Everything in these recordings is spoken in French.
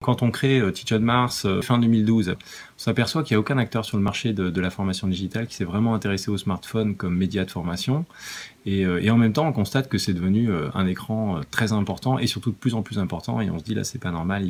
Quand on crée Teach on Mars fin 2012, on s'aperçoit qu'il n'y a aucun acteur sur le marché de la formation digitale qui s'est vraiment intéressé au smartphone comme média de formation. Et en même temps, on constate que c'est devenu un écran très important et surtout de plus en plus important. Et on se dit là, c'est pas normal,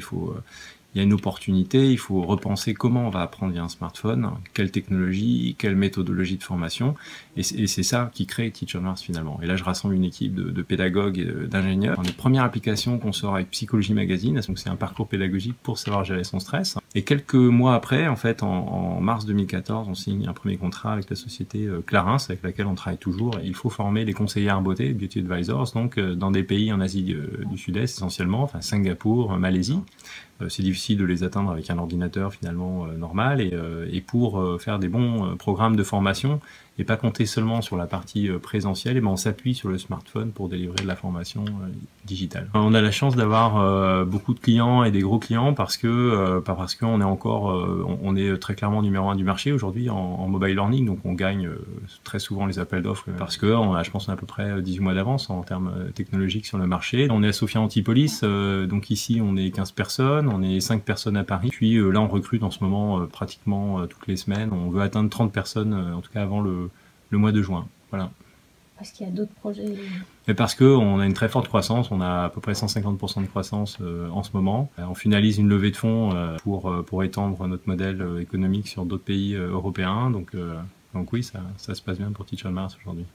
il y a une opportunité, il faut repenser comment on va apprendre via un smartphone, quelle technologie, quelle méthodologie de formation. Et c'est ça qui crée Teach on Mars finalement. Et là, je rassemble une équipe de pédagogues et d'ingénieurs. Une première application qu'on sort avec Psychologie Magazine, donc c'est un parcours pédagogique pour savoir gérer son stress. Et quelques mois après, en fait, en mars 2014, on signe un premier contrat avec la société Clarins, avec laquelle on travaille toujours. Et il faut former les conseillères beauté, Beauty Advisors, donc dans des pays en Asie du Sud-Est essentiellement, enfin Singapour, Malaisie. C'est difficile de les atteindre avec un ordinateur finalement normal et pour faire des bons programmes de formation et pas compter seulement sur la partie présentielle, et ben on s'appuie sur le smartphone pour délivrer de la formation digitale. On a la chance d'avoir beaucoup de clients et des gros clients parce que on est encore on est très clairement numéro 1 du marché aujourd'hui en mobile learning, donc on gagne très souvent les appels d'offres parce que je pense qu'on a à peu près 18 mois d'avance en termes technologiques sur le marché. On est à Sophia Antipolis, donc ici on est 15 personnes, on est 5 personnes à Paris, puis là on recrute en ce moment pratiquement toutes les semaines. On veut atteindre 30 personnes en tout cas avant le mois de juin. Voilà. Parce qu'il y a d'autres projets. Mais parce qu'on a une très forte croissance, on a à peu près 150% de croissance en ce moment. On finalise une levée de fonds pour étendre notre modèle économique sur d'autres pays européens. Donc oui, ça se passe bien pour Teach on Mars aujourd'hui.